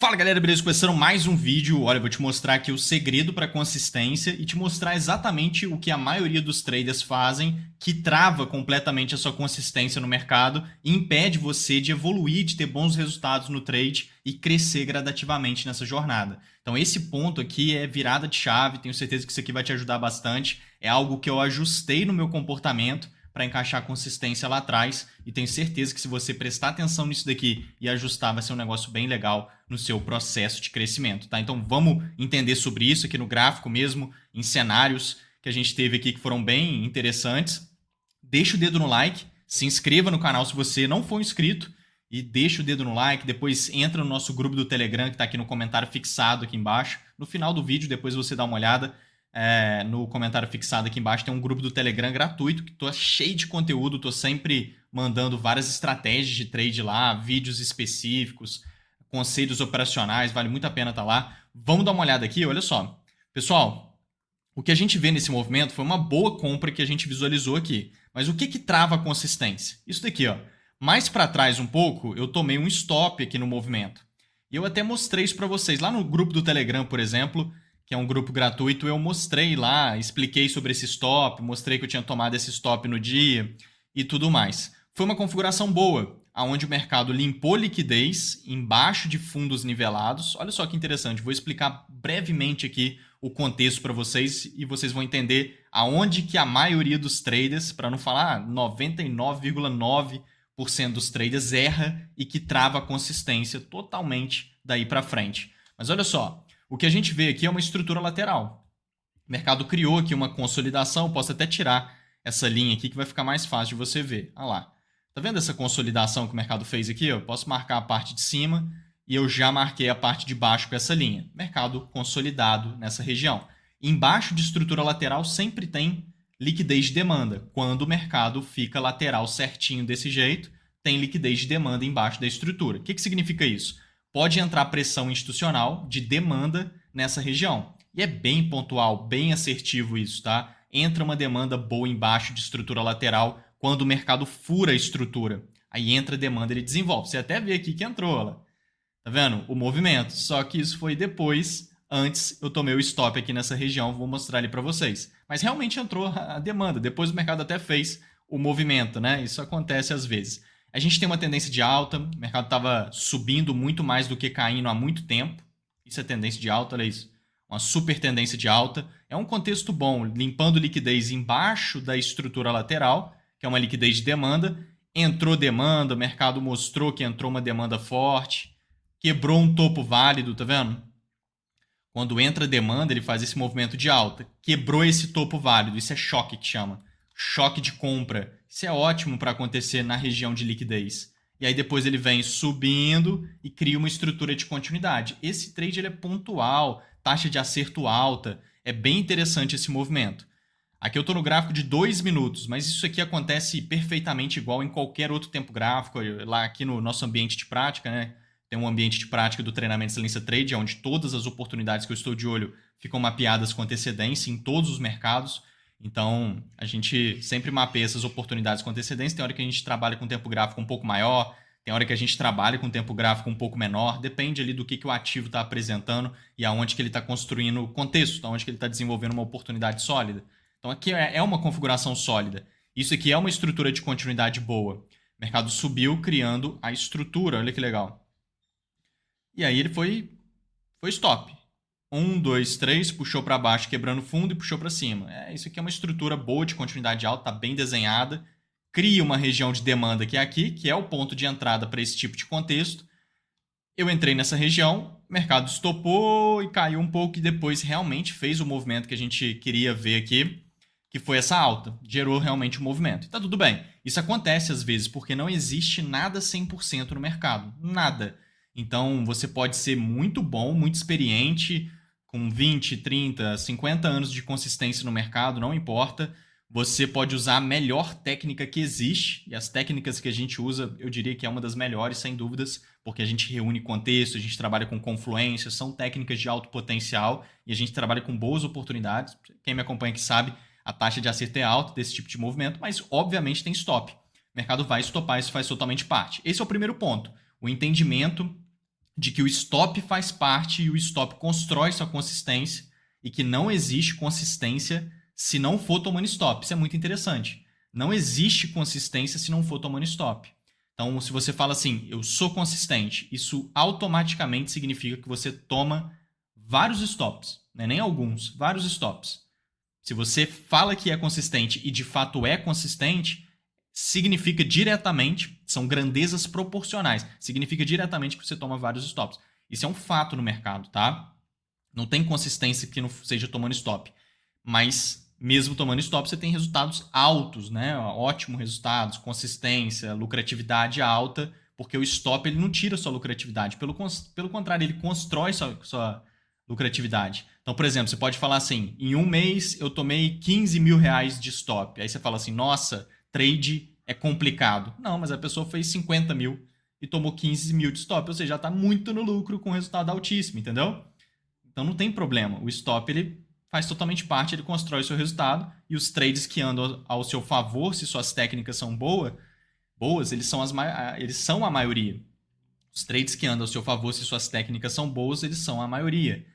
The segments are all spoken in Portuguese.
Fala galera, beleza? Começando mais um vídeo. Olha, eu vou te mostrar aqui o segredo para consistência e te mostrar exatamente o que a maioria dos traders fazem que trava completamente a sua consistência no mercado e impede você de evoluir, de ter bons resultados no trade e crescer gradativamente nessa jornada. Então esse ponto aqui é virada de chave, tenho certeza que isso aqui vai te ajudar bastante. É algo que eu ajustei no meu comportamento para encaixar a consistência lá atrás e tenho certeza que se você prestar atenção nisso daqui e ajustar, vai ser um negócio bem legal no seu processo de crescimento, tá? Então vamos entender sobre isso aqui no gráfico mesmo, em cenários que a gente teve aqui que foram bem interessantes. Deixa o dedo no like, se inscreva no canal se você não for inscrito e deixa o dedo no like, depois entra no nosso grupo do Telegram que está aqui no comentário fixado aqui embaixo. No final do vídeo, depois você dá uma olhada. No comentário fixado aqui embaixo tem um grupo do Telegram gratuito que tô cheio de conteúdo, tô sempre mandando várias estratégias de trade lá, vídeos específicos, conselhos operacionais, vale muito a pena estar lá. Vamos dar uma olhada aqui, olha só. Pessoal, o que a gente vê nesse movimento foi uma boa compra que a gente visualizou aqui. Mas o que trava a consistência? Isso daqui, ó. Mais para trás um pouco, eu tomei um stop aqui no movimento. E eu até mostrei isso para vocês. Lá no grupo do Telegram, por exemplo, que é um grupo gratuito, eu mostrei lá, expliquei sobre esse stop, mostrei que eu tinha tomado esse stop no dia e tudo mais. Foi uma configuração boa, onde o mercado limpou liquidez embaixo de fundos nivelados. Olha só que interessante, vou explicar brevemente aqui o contexto para vocês e vocês vão entender aonde que a maioria dos traders, para não falar 99,9% dos traders erra e que trava a consistência totalmente daí para frente. Mas olha só, o que a gente vê aqui é uma estrutura lateral. O mercado criou aqui uma consolidação, posso até tirar essa linha aqui que vai ficar mais fácil de você ver. Olha lá. Tá vendo essa consolidação que o mercado fez aqui? Eu posso marcar a parte de cima e eu já marquei a parte de baixo com essa linha. Mercado consolidado nessa região. Embaixo de estrutura lateral sempre tem liquidez de demanda. Quando o mercado fica lateral certinho desse jeito, tem liquidez de demanda embaixo da estrutura. O que significa isso? Pode entrar pressão institucional de demanda nessa região. E é bem pontual, bem assertivo isso, tá? Entra uma demanda boa embaixo de estrutura lateral quando o mercado fura a estrutura. Aí entra a demanda, ele desenvolve. Você até vê aqui que entrou, olha. Tá vendo? O movimento. Só que isso foi depois, antes eu tomei o stop aqui nessa região, vou mostrar ali para vocês. Mas realmente entrou a demanda. Depois o mercado até fez o movimento, né? Isso acontece às vezes. A gente tem uma tendência de alta, o mercado estava subindo muito mais do que caindo há muito tempo. Isso é tendência de alta, olha isso. Uma super tendência de alta. É um contexto bom, limpando liquidez embaixo da estrutura lateral, que é uma liquidez de demanda. Entrou demanda, o mercado mostrou que entrou uma demanda forte, quebrou um topo válido, tá vendo? Quando entra demanda, ele faz esse movimento de alta. Quebrou esse topo válido, isso é choque que chama. Choque de compra. Isso é ótimo para acontecer na região de liquidez. E aí depois ele vem subindo e cria uma estrutura de continuidade. Esse trade ele é pontual, taxa de acerto alta. É bem interessante esse movimento. Aqui eu estou no gráfico de 2 minutos, mas isso aqui acontece perfeitamente igual em qualquer outro tempo gráfico. Lá aqui no nosso ambiente de prática, né? Tem um ambiente de prática do treinamento de excelência trade, onde todas as oportunidades que eu estou de olho ficam mapeadas com antecedência em todos os mercados. Então, a gente sempre mapeia essas oportunidades com antecedência. Tem hora que a gente trabalha com tempo gráfico um pouco maior, tem hora que a gente trabalha com tempo gráfico um pouco menor. Depende ali do que o ativo está apresentando e aonde que ele está construindo o contexto, aonde que ele está desenvolvendo uma oportunidade sólida. Então, aqui é uma configuração sólida. Isso aqui é uma estrutura de continuidade boa. O mercado subiu criando a estrutura, olha que legal. E aí ele foi stop. 1, 2, 3, puxou para baixo, quebrando fundo e puxou para cima. Isso aqui é uma estrutura boa de continuidade alta, está bem desenhada. Cria uma região de demanda que é aqui, que é o ponto de entrada para esse tipo de contexto. Eu entrei nessa região, o mercado estopou e caiu um pouco e depois realmente fez o movimento que a gente queria ver aqui, que foi essa alta. Gerou realmente o movimento. E tá tudo bem. Isso acontece às vezes porque não existe nada 100% no mercado. Nada. Então você pode ser muito bom, muito experiente, com 20, 30, 50 anos de consistência no mercado, não importa. Você pode usar a melhor técnica que existe, e as técnicas que a gente usa, eu diria que é uma das melhores, sem dúvidas, porque a gente reúne contexto, a gente trabalha com confluência, são técnicas de alto potencial, e a gente trabalha com boas oportunidades. Quem me acompanha aqui sabe, a taxa de acerto é alta desse tipo de movimento, mas obviamente tem stop. O mercado vai estopar, isso faz totalmente parte. Esse é o primeiro ponto, o entendimento de que o stop faz parte e o stop constrói sua consistência e que não existe consistência se não for tomando stop. Isso é muito interessante. Não existe consistência se não for tomando stop. Então, se você fala assim, eu sou consistente, isso automaticamente significa que você toma vários stops, né? Nem alguns, vários stops. Se você fala que é consistente e de fato é consistente, significa diretamente, são grandezas proporcionais, significa diretamente que você toma vários stops. Isso é um fato no mercado, tá? Não tem consistência que não seja tomando stop. Mas mesmo tomando stop, você tem resultados altos, né? Ótimos resultados, consistência, lucratividade alta, porque o stop ele não tira sua lucratividade. Pelo contrário, ele constrói sua lucratividade. Então, por exemplo, você pode falar assim, em um mês eu tomei 15 mil reais de stop. Aí você fala assim, nossa, trade é complicado. Não, mas a pessoa fez 50 mil e tomou 15 mil de stop. Ou seja, já está muito no lucro com resultado altíssimo, entendeu? Então não tem problema. O stop ele faz totalmente parte, ele constrói o seu resultado e os trades que andam ao seu favor, se suas técnicas são boas, eles são a maioria. Os trades que andam ao seu favor, se suas técnicas são boas, eles são a maioria.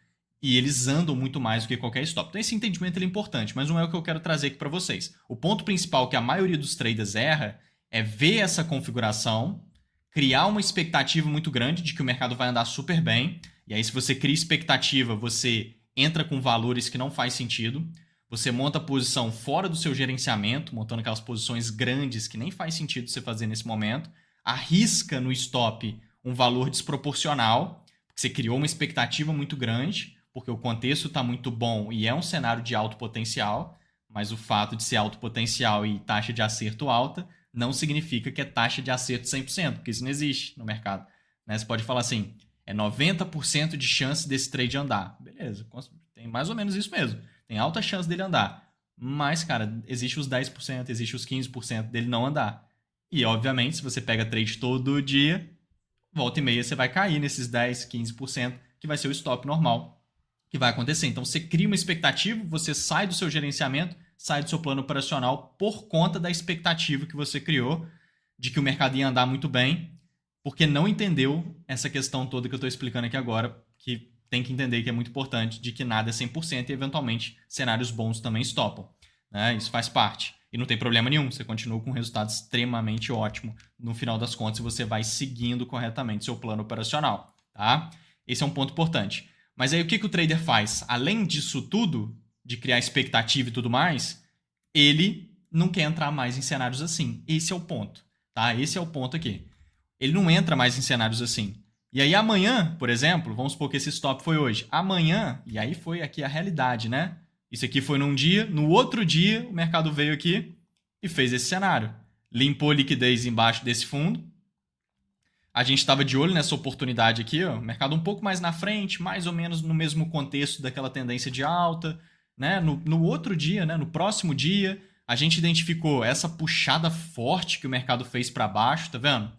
E eles andam muito mais do que qualquer stop. Então esse entendimento ele é importante, mas não é o que eu quero trazer aqui para vocês. O ponto principal que a maioria dos traders erra é ver essa configuração, criar uma expectativa muito grande de que o mercado vai andar super bem. E aí, se você cria expectativa, você entra com valores que não faz sentido. Você monta a posição fora do seu gerenciamento, montando aquelas posições grandes que nem faz sentido você fazer nesse momento. Arrisca no stop um valor desproporcional, porque você criou uma expectativa muito grande, porque o contexto está muito bom e é um cenário de alto potencial, mas o fato de ser alto potencial e taxa de acerto alta não significa que é taxa de acerto 100%, porque isso não existe no mercado. Né? Você pode falar assim, é 90% de chance desse trade andar. Beleza, tem mais ou menos isso mesmo. Tem alta chance dele andar. Mas, cara, existe os 10%, existe os 15% dele não andar. E, obviamente, se você pega trade todo dia, volta e meia você vai cair nesses 10, 15%, que vai ser o stop normal que vai acontecer. Então, você cria uma expectativa, você sai do seu gerenciamento, sai do seu plano operacional por conta da expectativa que você criou de que o mercado ia andar muito bem, porque não entendeu essa questão toda que eu estou explicando aqui agora, que tem que entender que é muito importante, de que nada é 100% e, eventualmente, cenários bons também stopam. Né? Isso faz parte. E não tem problema nenhum, você continua com um resultado extremamente ótimo. No final das contas, você vai seguindo corretamente seu plano operacional. Tá? Esse é um ponto importante. Mas aí o que o trader faz? Além disso tudo, de criar expectativa e tudo mais, ele não quer entrar mais em cenários assim. Esse é o ponto. Tá? Esse é o ponto aqui. Ele não entra mais em cenários assim. E aí amanhã, por exemplo, vamos supor que esse stop foi hoje. Amanhã, e aí foi aqui a realidade, né? Isso aqui foi num dia, no outro dia o mercado veio aqui e fez esse cenário. Limpou liquidez embaixo desse fundo. A gente estava de olho nessa oportunidade aqui, ó, mercado um pouco mais na frente, mais ou menos no mesmo contexto daquela tendência de alta. Né? No outro dia, né? No próximo dia, a gente identificou essa puxada forte que o mercado fez para baixo, tá vendo?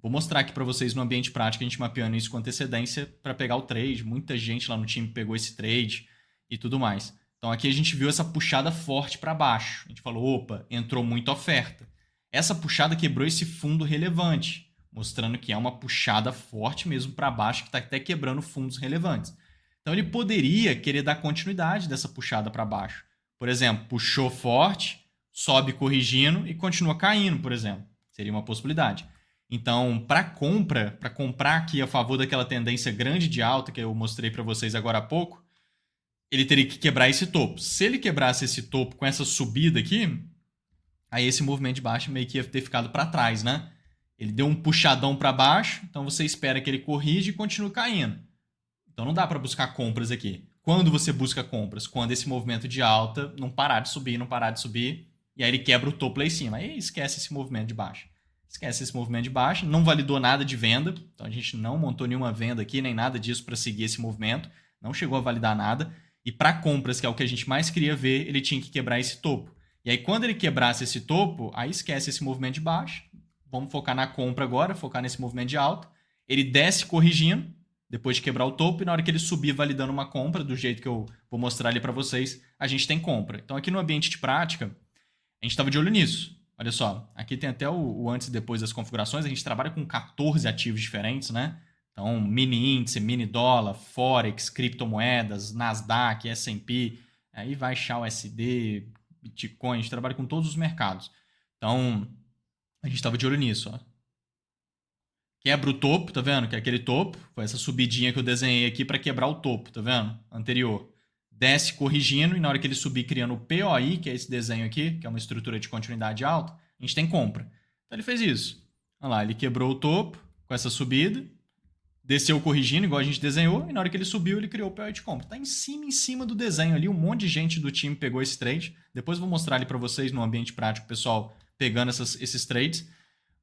Vou mostrar aqui para vocês no ambiente prático, a gente mapeando isso com antecedência para pegar o trade. Muita gente lá no time pegou esse trade e tudo mais. Então aqui a gente viu essa puxada forte para baixo. A gente falou, opa, entrou muita oferta. Essa puxada quebrou esse fundo relevante, mostrando que é uma puxada forte mesmo para baixo, que está até quebrando fundos relevantes. Então ele poderia querer dar continuidade dessa puxada para baixo. Por exemplo, puxou forte, sobe corrigindo e continua caindo, por exemplo. Seria uma possibilidade. Então, para comprar aqui a favor daquela tendência grande de alta que eu mostrei para vocês agora há pouco, ele teria que quebrar esse topo. Se ele quebrasse esse topo com essa subida aqui, aí esse movimento de baixo meio que ia ter ficado para trás, né? Ele deu um puxadão para baixo, então você espera que ele corrija e continue caindo. Então não dá para buscar compras aqui. Quando você busca compras? Quando esse movimento de alta não parar de subir, e aí ele quebra o topo lá em cima. Aí esquece esse movimento de baixo. Esquece esse movimento de baixo, não validou nada de venda, então a gente não montou nenhuma venda aqui, nem nada disso para seguir esse movimento, não chegou a validar nada. E para compras, que é o que a gente mais queria ver, ele tinha que quebrar esse topo. E aí quando ele quebrasse esse topo, aí esquece esse movimento de baixo, vamos focar na compra agora, focar nesse movimento de alta. Ele desce corrigindo, depois de quebrar o topo, e na hora que ele subir validando uma compra, do jeito que eu vou mostrar ali para vocês, a gente tem compra. Então aqui no ambiente de prática, a gente estava de olho nisso. Olha só, aqui tem até o antes e depois das configurações, a gente trabalha com 14 ativos diferentes, né? Então, mini índice, mini dólar, Forex, criptomoedas, Nasdaq, S&P, aí vai XAUSD, Bitcoin, a gente trabalha com todos os mercados. Então, a gente estava de olho nisso, ó. Quebra o topo, tá vendo? Que é aquele topo. Foi essa subidinha que eu desenhei aqui para quebrar o topo, tá vendo? Anterior. Desce corrigindo e na hora que ele subir criando o POI, que é esse desenho aqui, que é uma estrutura de continuidade alta, a gente tem compra. Então ele fez isso. Olha lá, ele quebrou o topo com essa subida, desceu corrigindo, igual a gente desenhou, e na hora que ele subiu, ele criou o POI de compra. Tá em cima do desenho ali, um monte de gente do time pegou esse trade. Depois eu vou mostrar ali para vocês no ambiente prático, o pessoal pegando esses trades.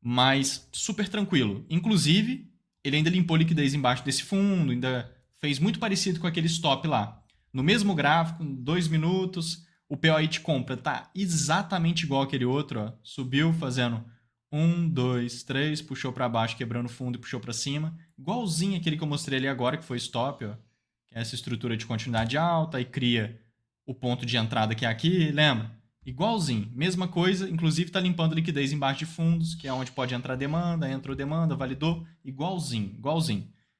Mas super tranquilo. Inclusive, ele ainda limpou liquidez embaixo desse fundo, ainda fez muito parecido com aquele stop lá. No mesmo gráfico, 2 minutos, o POI de compra tá exatamente igual aquele outro, ó. Subiu fazendo 1, 2, 3, puxou para baixo, quebrando o fundo e puxou para cima. Igualzinho aquele que eu mostrei ali agora, que foi stop, ó. Que é essa estrutura de continuidade alta e cria o ponto de entrada que é aqui, lembra? Igualzinho, mesma coisa, inclusive está limpando liquidez embaixo de fundos, que é onde pode entrar demanda, entrou demanda, validou, igualzinho.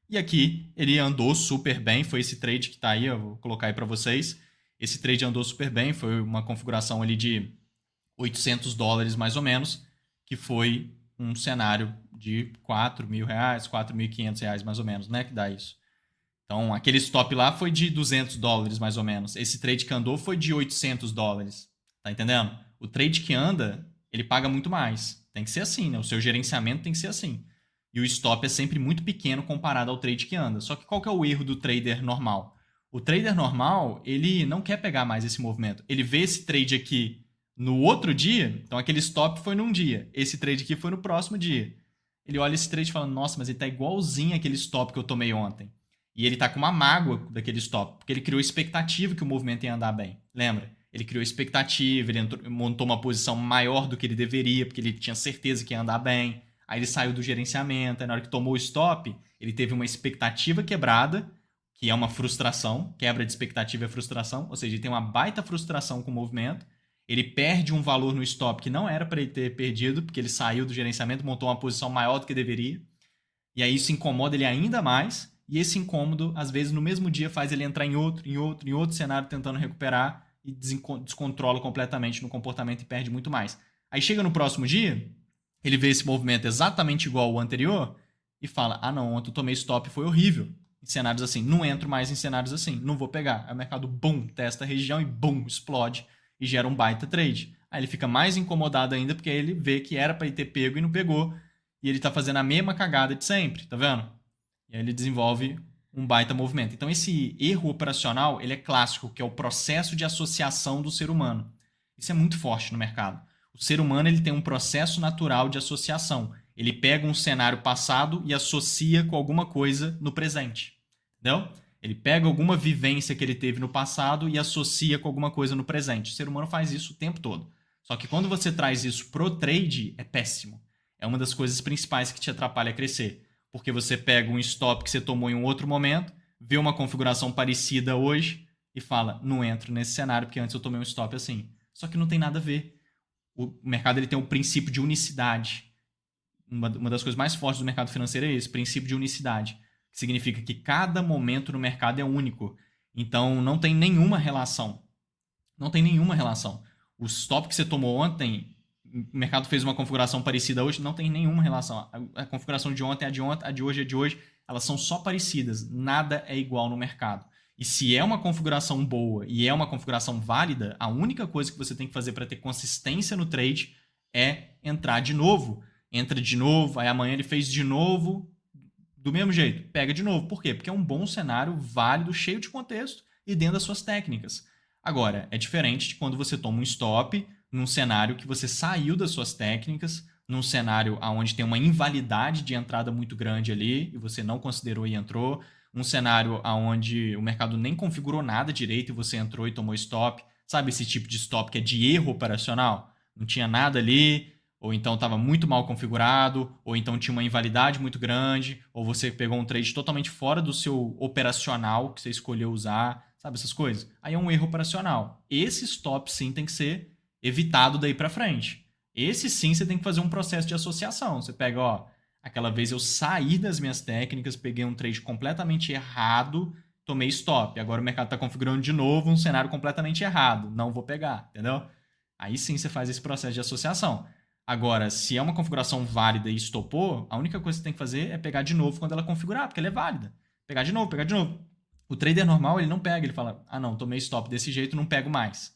E aqui ele andou super bem, foi esse trade que está aí, eu vou colocar aí para vocês. Esse trade andou super bem, foi uma configuração ali de $800 mais ou menos, que foi um cenário de R$4.000, R$4.500 mais ou menos, né, que dá isso. Então, aquele stop lá foi de $200 mais ou menos. Esse trade que andou foi de $800. Tá entendendo? O trade que anda, ele paga muito mais. Tem que ser assim, né? O seu gerenciamento tem que ser assim. E o stop é sempre muito pequeno comparado ao trade que anda. Só que qual que é o erro do trader normal? O trader normal, ele não quer pegar mais esse movimento. Ele vê esse trade aqui no outro dia, então aquele stop foi num dia. Esse trade aqui foi no próximo dia. Ele olha esse trade e fala, nossa, mas ele tá igualzinho aquele stop que eu tomei ontem. E ele tá com uma mágoa daquele stop, porque ele criou expectativa que o movimento ia andar bem. Lembra? Ele criou expectativa, ele montou uma posição maior do que ele deveria, porque ele tinha certeza que ia andar bem. Aí ele saiu do gerenciamento, aí na hora que tomou o stop, ele teve uma expectativa quebrada, que é uma frustração, quebra de expectativa é frustração, ou seja, ele tem uma baita frustração com o movimento, ele perde um valor no stop que não era para ele ter perdido, porque ele saiu do gerenciamento, montou uma posição maior do que deveria, e aí isso incomoda ele ainda mais, e esse incômodo, às vezes, no mesmo dia faz ele entrar em outro cenário tentando recuperar, e descontrola completamente no comportamento e perde muito mais. Aí chega no próximo dia, ele vê esse movimento exatamente igual ao anterior e fala, ah não, ontem eu tomei stop, foi horrível. Em cenários assim, não entro mais em cenários assim, não vou pegar. Aí o mercado, bum, testa a região e bum, explode e gera um baita trade. Aí ele fica mais incomodado ainda porque ele vê que era para ele ter pego e não pegou. E ele tá fazendo a mesma cagada de sempre, tá vendo? E aí ele desenvolve um baita movimento. Então esse erro operacional, ele é clássico, que é o processo de associação do ser humano. Isso é muito forte no mercado. O ser humano ele tem um processo natural de associação. Ele pega um cenário passado e associa com alguma coisa no presente. Entendeu? Ele pega alguma vivência que ele teve no passado e associa com alguma coisa no presente. O ser humano faz isso o tempo todo. Só que quando você traz isso pro trade, é péssimo. É uma das coisas principais que te atrapalha a crescer. Porque você pega um stop que você tomou em um outro momento, vê uma configuração parecida hoje e fala, não entro nesse cenário porque antes eu tomei um stop assim. Só que não tem nada a ver. O mercado ele tem o princípio de unicidade. Uma das coisas mais fortes do mercado financeiro é esse, princípio de unicidade. Que significa que cada momento no mercado é único. Então não tem nenhuma relação. Não tem nenhuma relação. O stop que você tomou ontem, o mercado fez uma configuração parecida hoje, não tem nenhuma relação. A configuração de ontem é de ontem, a de hoje é de hoje. Elas são só parecidas. Nada é igual no mercado. E se é uma configuração boa e é uma configuração válida, a única coisa que você tem que fazer para ter consistência no trade é entrar de novo. Entra de novo, aí amanhã ele fez de novo, do mesmo jeito. Pega de novo. Por quê? Porque é um bom cenário, válido, cheio de contexto e dentro das suas técnicas. Agora, é diferente de quando você toma um stop num cenário que você saiu das suas técnicas, num cenário onde tem uma invalidade de entrada muito grande ali e você não considerou e entrou, um cenário onde o mercado nem configurou nada direito e você entrou e tomou stop. Sabe esse tipo de stop que é de erro operacional? Não tinha nada ali, ou então estava muito mal configurado, ou então tinha uma invalidade muito grande, ou você pegou um trade totalmente fora do seu operacional que você escolheu usar, sabe essas coisas? Aí é um erro operacional. Esse stop sim tem que ser evitado daí para frente. Esse sim você tem que fazer um processo de associação. Você pega, ó, Aquela vez eu saí das minhas técnicas, peguei um trade completamente errado, tomei stop. Agora o mercado está configurando de novo um cenário completamente errado. Não vou pegar, entendeu? Aí sim você faz esse processo de associação. Agora, se é uma configuração válida e estopou, a única coisa que você tem que fazer é pegar de novo quando ela configurar, porque ela é válida. Pegar de novo, pegar de novo. O trader normal, ele não pega, ele fala, ah não, tomei stop desse jeito, não pego mais.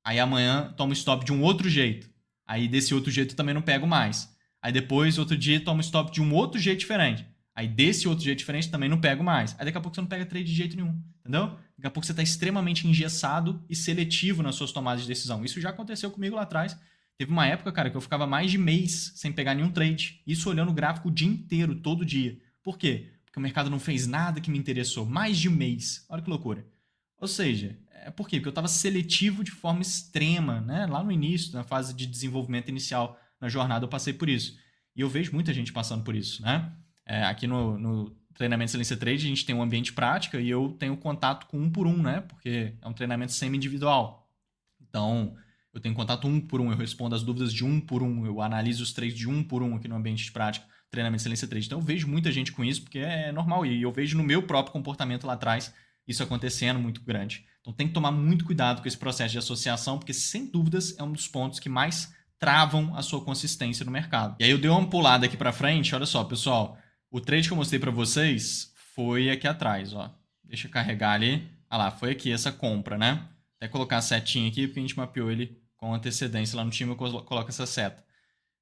Aí amanhã tomo stop de um outro jeito. Aí desse outro jeito eu também não pego mais. Aí depois, outro dia, tomo stop de um outro jeito diferente. Aí desse outro jeito diferente também não pego mais. Aí daqui a pouco você não pega trade de jeito nenhum. Entendeu? Daqui a pouco você está extremamente engessado e seletivo nas suas tomadas de decisão. Isso já aconteceu comigo lá atrás. Teve uma época, cara, que eu ficava mais de mês sem pegar nenhum trade. Isso olhando o gráfico o dia inteiro, todo dia. Por quê? Porque o mercado não fez nada que me interessou. Mais de mês. Olha que loucura. Ou seja, por quê? Porque eu estava seletivo de forma extrema, né? Lá no início, na fase de desenvolvimento inicial na jornada, eu passei por isso. E eu vejo muita gente passando por isso, né? Aqui no treinamento Excelência Trade, a gente tem um ambiente prática e eu tenho contato com um por um, né? Porque é um treinamento semi-individual. Então, eu tenho contato um por um, eu respondo as dúvidas de um por um, eu analiso os trades de um por um aqui no ambiente de prática, treinamento Excelência Trade. Então, eu vejo muita gente com isso, porque é normal. E eu vejo no meu próprio comportamento lá atrás isso acontecendo muito grande. Então tem que tomar muito cuidado com esse processo de associação, porque sem dúvidas é um dos pontos que mais travam a sua consistência no mercado. E aí eu dei uma pulada aqui para frente, olha só, pessoal, o trade que eu mostrei para vocês foi aqui atrás, ó. Deixa eu carregar ali. Ah lá, foi aqui essa compra, né? Até colocar a setinha aqui, porque a gente mapeou ele com antecedência lá no time, eu coloco essa seta.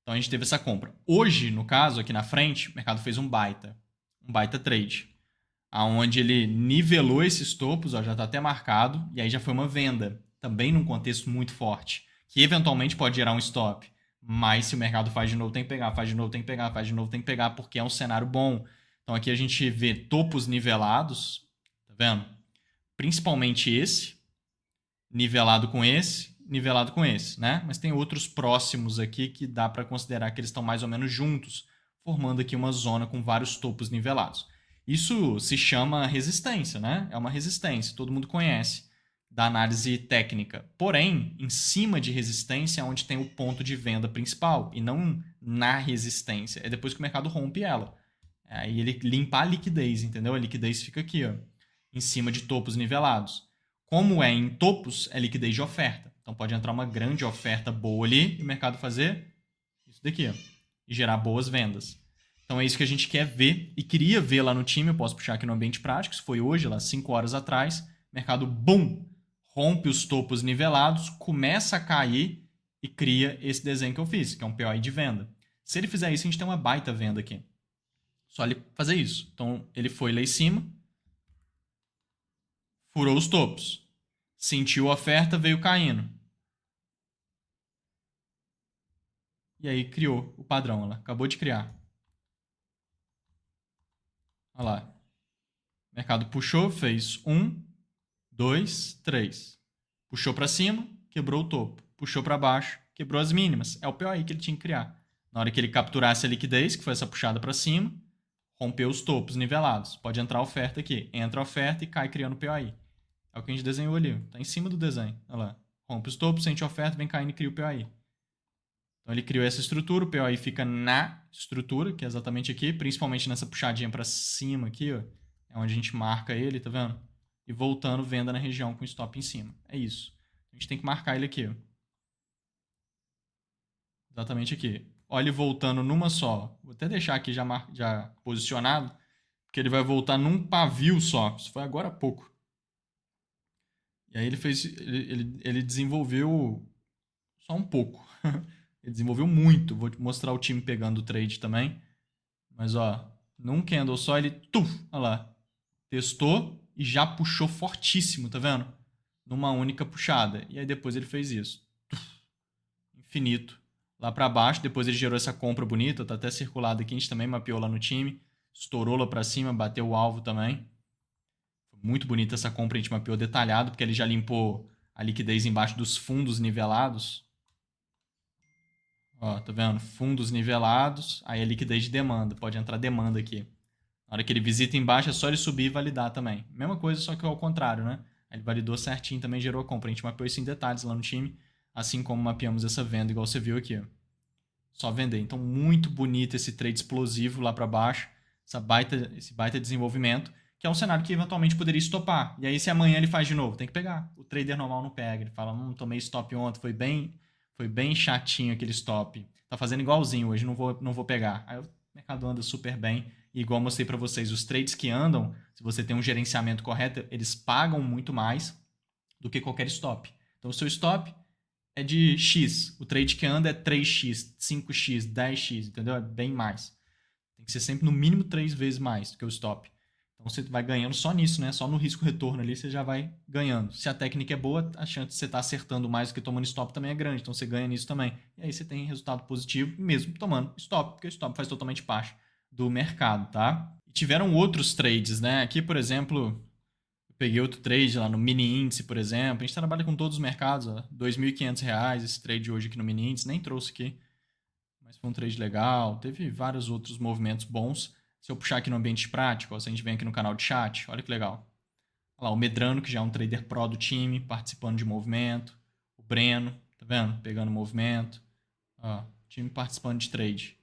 Então a gente teve essa compra. Hoje, no caso, aqui na frente, o mercado fez um baita trade, aonde ele nivelou esses topos, ó, já está até marcado, e aí já foi uma venda, também num contexto muito forte, que eventualmente pode gerar um stop, mas se o mercado faz de novo, tem que pegar, faz de novo, tem que pegar, faz de novo, tem que pegar, porque é um cenário bom. Então aqui a gente vê topos nivelados, tá vendo? Principalmente esse, nivelado com esse, nivelado com esse, né? Mas tem outros próximos aqui que dá para considerar que eles estão mais ou menos juntos, formando aqui uma zona com vários topos nivelados. Isso se chama resistência, né? É uma resistência, todo mundo conhece, da análise técnica. Porém, em cima de resistência é onde tem o ponto de venda principal, e não na resistência. É depois que o mercado rompe ela. Aí ele limpa a liquidez, entendeu? A liquidez fica aqui, ó, em cima de topos nivelados. Como é em topos, é liquidez de oferta. Então pode entrar uma grande oferta boa ali e o mercado fazer isso daqui, ó, e gerar boas vendas. Então é isso que a gente quer ver e queria ver lá no time. Eu posso puxar aqui no ambiente prático. Isso foi hoje, lá 5 horas atrás. Mercado, bum, rompe os topos nivelados, começa a cair e cria esse desenho que eu fiz, que é um POI de venda. Se ele fizer isso, a gente tem uma baita venda aqui. Só ele fazer isso. Então ele foi lá em cima, furou os topos, sentiu a oferta, veio caindo. E aí criou o padrão, ela acabou de criar. Olha lá. O mercado puxou, fez 1, 2, 3. Puxou para cima, quebrou o topo. Puxou para baixo, quebrou as mínimas. É o POI que ele tinha que criar. Na hora que ele capturasse a liquidez, que foi essa puxada para cima, rompeu os topos nivelados. Pode entrar a oferta aqui. Entra a oferta e cai criando o POI. É o que a gente desenhou ali. Está em cima do desenho. Olha lá. Rompe os topos, sente a oferta, vem caindo e cria o POI. Então ele criou essa estrutura, o POI fica na estrutura, que é exatamente aqui, principalmente nessa puxadinha para cima aqui, ó, é onde a gente marca ele, tá vendo? E voltando, venda na região com stop em cima. É isso. A gente tem que marcar ele aqui, ó. Exatamente aqui. Olha ele voltando numa só. Vou até deixar aqui já posicionado, porque ele vai voltar num pavio só. Isso foi agora há pouco. E aí ele desenvolveu só um pouco. Ele desenvolveu muito. Vou mostrar o time pegando o trade também. Mas, ó, num candle só ele... olha lá. Testou e já puxou fortíssimo, tá vendo? Numa única puxada. E aí depois ele fez isso. Infinito. Lá pra baixo. Depois ele gerou essa compra bonita. Tá até circulado aqui. A gente também mapeou lá no time. Estourou lá pra cima. Bateu o alvo também. Foi muito bonita essa compra. A gente mapeou detalhado. Porque ele já limpou a liquidez embaixo dos fundos nivelados. Ó, tá vendo? Fundos nivelados, aí a liquidez de demanda. Pode entrar demanda aqui. Na hora que ele visita embaixo, é só ele subir e validar também. Mesma coisa, só que ao contrário, né? Aí ele validou certinho, também gerou a compra. A gente mapeou isso em detalhes lá no time, assim como mapeamos essa venda, igual você viu aqui. Só vender. Então, muito bonito esse trade explosivo lá para baixo, esse baita desenvolvimento, que é um cenário que eventualmente poderia estopar. E aí, se amanhã ele faz de novo, tem que pegar. O trader normal não pega. Ele fala, tomei stop ontem, foi bem chatinho aquele stop. Tá fazendo igualzinho hoje, não vou pegar. Aí o mercado anda super bem. E igual eu mostrei para vocês, os trades que andam, se você tem um gerenciamento correto, eles pagam muito mais do que qualquer stop. Então, o seu stop é de X. O trade que anda é 3x, 5x, 10x, entendeu? É bem mais. Tem que ser sempre no mínimo 3 vezes mais do que o stop. Então você vai ganhando só nisso, né? Só no risco-retorno ali você já vai ganhando. Se a técnica é boa, a chance de você estar acertando mais do que tomando stop também é grande. Então você ganha nisso também. E aí você tem resultado positivo mesmo tomando stop, porque o stop faz totalmente parte do mercado, tá? E tiveram outros trades, né? Aqui, por exemplo, eu peguei outro trade lá no mini índice, por exemplo. A gente trabalha com todos os mercados, ó. R$ 2.500 esse trade hoje aqui no mini índice. Nem trouxe aqui, mas foi um trade legal. Teve vários outros movimentos bons. Se eu puxar aqui no ambiente prático, ó, se a gente vem aqui no canal de chat, olha que legal. Olha lá, o Medrano, que já é um trader pro do time, participando de movimento. O Breno, tá vendo? Pegando movimento. Ó, time participando de trade.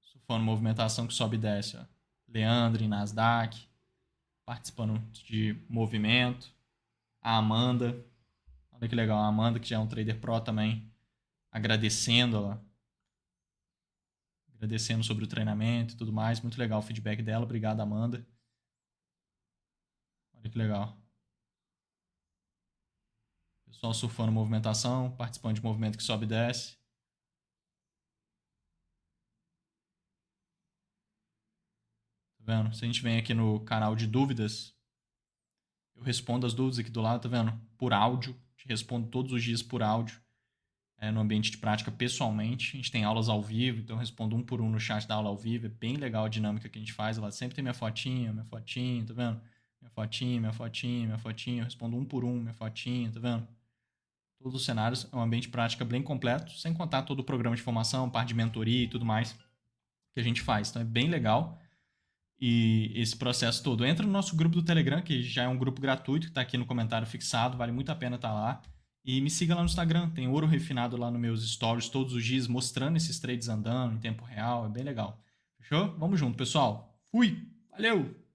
Surfando movimentação que sobe e desce. Ó. Leandro em Nasdaq, participando de movimento. A Amanda, olha que legal, a Amanda, que já é um trader pro também, agradecendo, ó, agradecendo sobre o treinamento e tudo mais. Muito legal o feedback dela. Obrigado, Amanda. Olha que legal. Pessoal surfando movimentação, participando de movimento que sobe e desce. Tá vendo? Se a gente vem aqui no canal de dúvidas, eu respondo as dúvidas aqui do lado, tá vendo? Por áudio. Te respondo todos os dias por áudio. No ambiente de prática pessoalmente. A gente tem aulas ao vivo, então eu respondo um por um no chat da aula ao vivo. É bem legal a dinâmica que a gente faz. Ela sempre tem minha fotinha, tá vendo? Minha fotinha. Eu respondo um por um, minha fotinha, tá vendo? Todos os cenários, é um ambiente de prática bem completo, sem contar todo o programa de formação, parte de mentoria e tudo mais que a gente faz. Então é bem legal. E esse processo todo. Entra no nosso grupo do Telegram, que já é um grupo gratuito, que está aqui no comentário fixado, vale muito a pena estar lá. E me siga lá no Instagram, tem ouro refinado lá nos meus stories todos os dias, mostrando esses trades andando em tempo real, é bem legal. Fechou? Vamos junto, pessoal. Fui! Valeu!